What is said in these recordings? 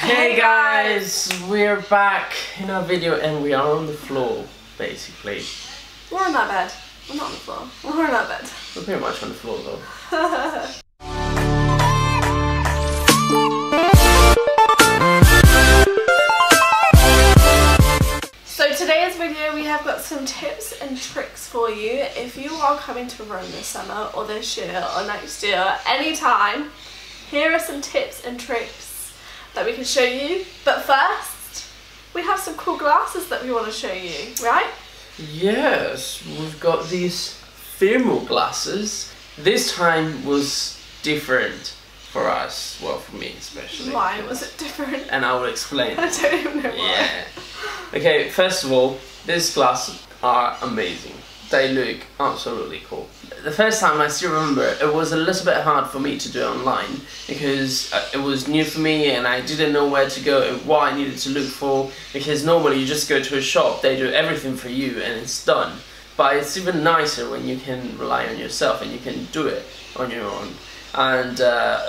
Hey guys, we're back in our video and we are on the floor, basically. We're on that bed. We're not on the floor. We're on that bed. We're pretty much on the floor though. So today's video we have got some tips and tricks for you if you are coming to Rome this summer or this year or next year, anytime. Here are some tips and tricks that we can show you. But first, we have some cool glasses that we want to show you, right? Yes, we've got these Firmoo glasses. This time was different for us, well for me especially. Why was it different? And I will explain. I don't even know why. Yeah. Okay, first of all, these glasses are amazing. They look absolutely cool. The first time I still remember, it was a little bit hard for me to do it online because it was new for me and I didn't know where to go and what I needed to look for, because normally you just go to a shop, they do everything for you and it's done. But it's even nicer when you can rely on yourself and you can do it on your own. And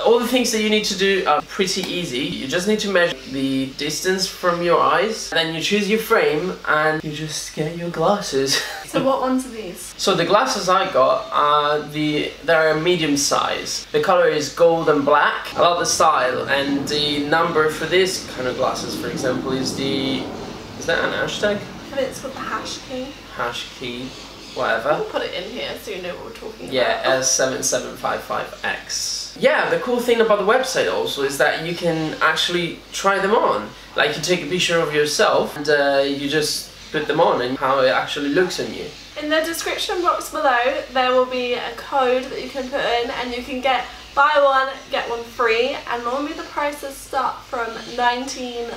all the things that you need to do are pretty easy. You just need to measure the distance from your eyes, then you choose your frame and you just get your glasses. So what ones are these? So the glasses I got are they're a medium size. The color is gold and black. I love the style, and the number for this kind of glasses, for example, is that an hashtag? I think it's called the hash key. Hash key. Whatever. We'll put it in here so you know what we're talking about. Yeah, S7755X. Yeah, the cool thing about the website also is that you can actually try them on. Like you take a picture of yourself and you just put them on and how it actually looks on you. In the description box below there will be a code that you can put in and you can get buy one, get one free, and normally the prices start from $19.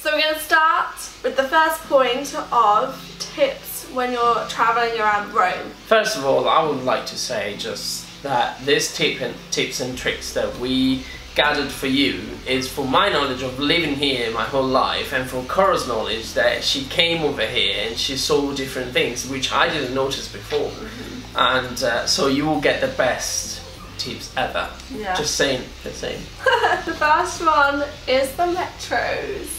So we're going to start with the first point of tips when you're travelling around Rome. First of all, I would like to say just that this tips and tricks that we gathered for you is for my knowledge of living here my whole life, and for Cora's knowledge that she came over here and she saw different things which I didn't notice before. And so you will get the best tips ever. Yeah. Just saying, just saying. The first one is the metros.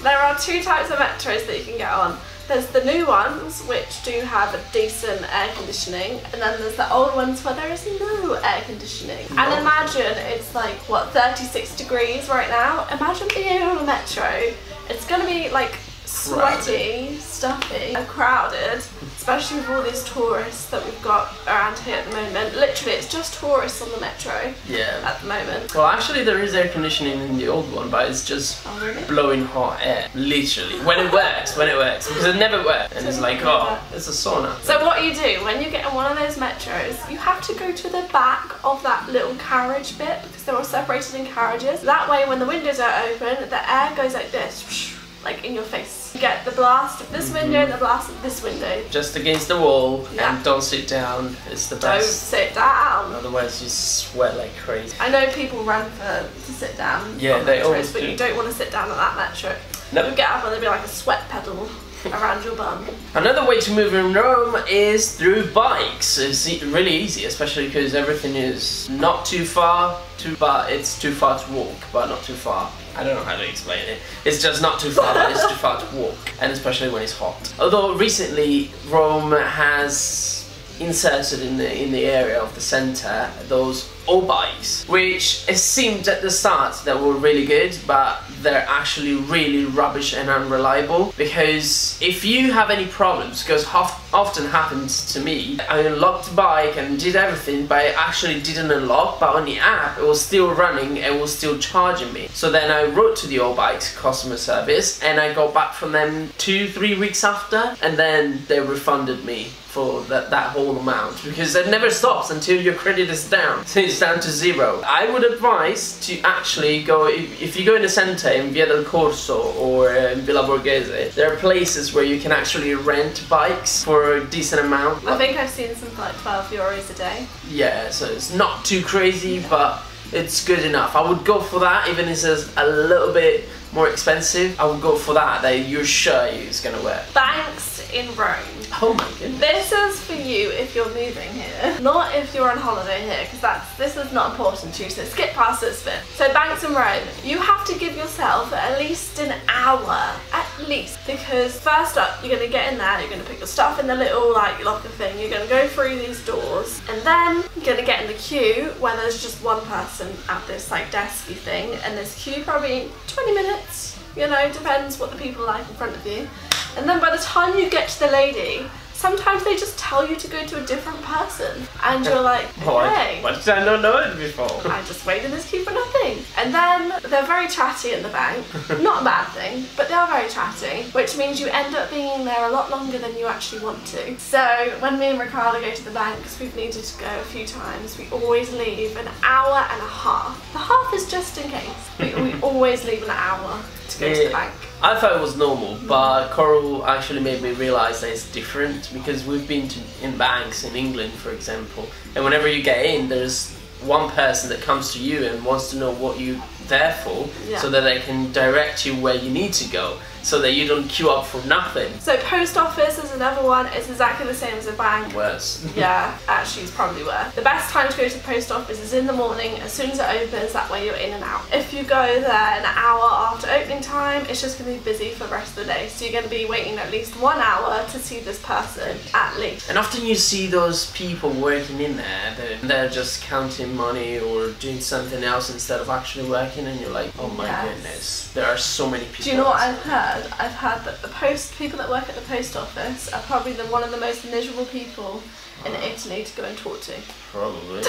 There are two types of metros that you can get on. There's the new ones, which do have a decent air conditioning, and then there's the old ones where there is no air conditioning. No. And imagine it's like, what, 36 degrees right now? Imagine being on a metro. It's gonna be like sweaty, stuffy, and crowded, especially with all these tourists that we've got around here at the moment. Literally, it's just tourists on the metro at the moment. Well, actually there is air conditioning in the old one, but it's just blowing hot air, literally. When it works, because it never works. And it's like, oh, it's a sauna. So what you do, when you get in one of those metros, you have to go to the back of that little carriage bit, because they're all separated in carriages. That way, when the windows are open, the air goes like this, like in your face. You get the blast of this window and the blast of this window. Just against the wall, and don't sit down. It's the best. Don't sit down. Otherwise you sweat like crazy. I know people run to sit down. Yeah, they always do. But you don't want to sit down at that metro. Nope. You'll get up and there'll be like a sweat pedal around your bum. Another way to move in Rome is through bikes. It's really easy, especially because everything is not too far, but it's too far to walk, but not too far. I don't know how to explain it. It's just not too far, but it's too far to walk, and especially when it's hot. Although recently Rome has inserted in the area of the centre those bikes, which it seemed at the start that were really good, but they're actually really rubbish and unreliable. Because if you have any problems, because often happens to me, I unlocked the bike and did everything, but it actually didn't unlock, but on the app it was still running, it was still charging me. So then I wrote to the bikes customer service and I got back from them 2-3 weeks after, and then they refunded me for that whole amount, because it never stops until your credit is down. So it's down to zero. I would advise to actually go, if you go in the centre in Via del Corso or in Villa Borghese, there are places where you can actually rent bikes for a decent amount. I think I've seen some for like €12 a day. Yeah, so it's not too crazy, but it's good enough. I would go for that, even if it's a little bit more expensive. I would go for that you're sure it's gonna work. Banks in Rome. Oh my goodness. This is for you if you're moving here, not if you're on holiday here, because this is not important to you, so skip past this bit. So banks in Rome, you have to give yourself at least an hour, at least, because first up, you're going to get in there, you're going to put your stuff in the little like locker thing, you're going to go through these doors, and then you're going to get in the queue where there's just one person at this like desky thing, and this queue probably 20 minutes, you know, depends what the people are like in front of you. And then by the time you get to the lady, sometimes they just tell you to go to a different person, and you're like, okay. Why did I not know it before? I just waited in this queue for nothing. And then they're very chatty in the bank. Not a bad thing, but they are very chatty, which means you end up being there a lot longer than you actually want to. So when me and Riccardo go to the bank, because we've needed to go a few times, we always leave an hour and a half. The half is just in case. We always leave an hour to go to the bank. I thought it was normal, but Coral actually made me realise that it's different, because we've been in banks in England, for example, and whenever you get in, there's one person that comes to you and wants to know what you're there for, so that they can direct you where you need to go, so that you don't queue up for nothing. So post office is another one. It's exactly the same as a bank. Worse. Yeah, actually it's probably worse. The best time to go to the post office is in the morning, as soon as it opens, that way you're in and out. If you go there an hour after opening time, it's just going to be busy for the rest of the day. So you're going to be waiting at least 1 hour to see this person, at least. And often you see those people working in there, they're just counting money or doing something else instead of actually working, and you're like, oh my goodness, there are so many people. Do you know what I've heard? I've heard that the people that work at the post office are probably one of the most miserable people in Italy to go and talk to. Probably.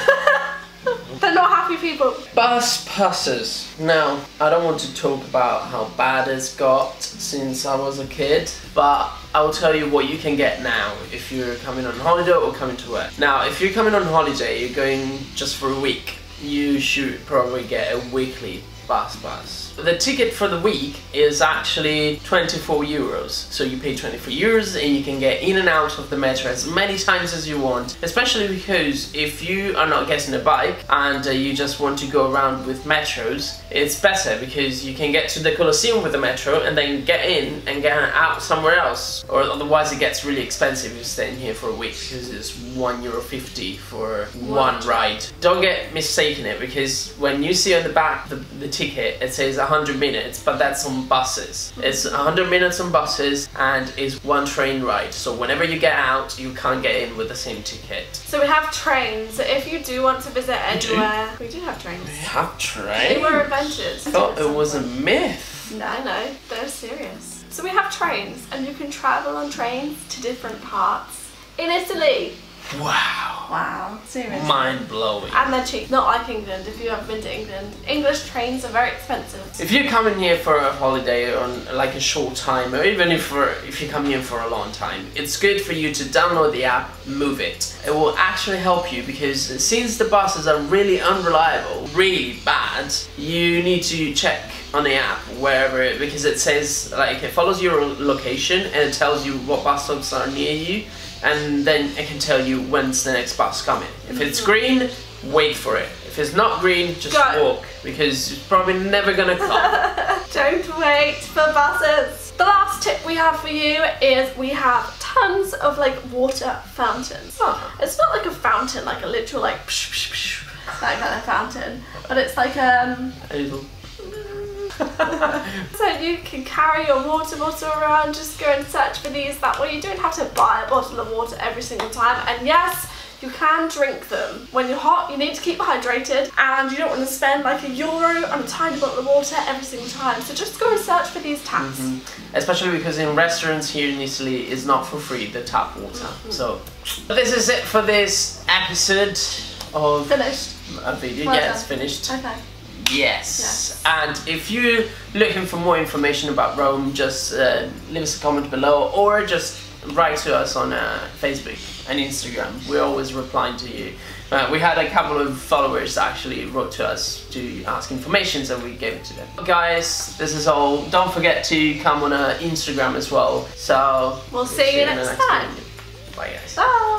They're not happy people. Bus passes. Now, I don't want to talk about how bad it's got since I was a kid, but I'll tell you what you can get now if you're coming on holiday or coming to work. Now, if you're coming on holiday, you're going just for a week, you should probably get a weekly bus pass. The ticket for the week is actually 24 euros. So you pay 24 euros and you can get in and out of the metro as many times as you want, especially because if you are not getting a bike and you just want to go around with metros, it's better because you can get to the Colosseum with the metro and then get in and get out somewhere else. Or otherwise it gets really expensive if you're staying here for a week, because it's €1.50 for one ride. Don't get mistaken it, because when you see on the back the ticket, it says 100 minutes, but that's on buses. It's 100 minutes on buses and is one train ride. So whenever you get out, you can't get in with the same ticket. So we have trains. So if you do want to visit anywhere, we do have trains. We have trains? They were invented. I thought it was a myth. No, they're serious. So we have trains, and you can travel on trains to different parts in Italy. Wow. Wow, seriously. Mind-blowing. And they're cheap. Not like England, if you haven't been to England. English trains are very expensive. If you're coming here for a holiday on like a short time, or even if you come here for a long time, it's good for you to download the app, Move It. It will actually help you, because since the buses are really unreliable, really bad, you need to check on the app wherever, because it says, like, it follows your location and it tells you what bus stops are near you, and then it can tell you when's the next bus coming. If it's green, wait for it. If it's not green, just walk, because it's probably never gonna come. Don't wait for buses. The last tip we have for you is we have tons of like water fountains. Oh, it's not like a fountain, like a literal like psh, psh, psh, that kind of fountain, but it's like a little. So you can carry your water bottle around, just go and search for these. That way you don't have to buy a bottle of water every single time. And yes, you can drink them. When you're hot, you need to keep hydrated, and you don't want to spend like €1 on a tiny bottle of water every single time. So just go and search for these taps. Especially because in restaurants here in Italy, it's not for free, the tap water. So this is it for this episode of Finished. A video. Well Yeah, done. it's finished. Okay. Yes. And if you're looking for more information about Rome, just leave us a comment below, or just write to us on Facebook and Instagram. We're always replying to you. We had a couple of followers that actually wrote to us to ask information, so we gave it to them. Guys, this is all. Don't forget to come on Instagram as well. So we'll see you next time. Bye guys. Bye.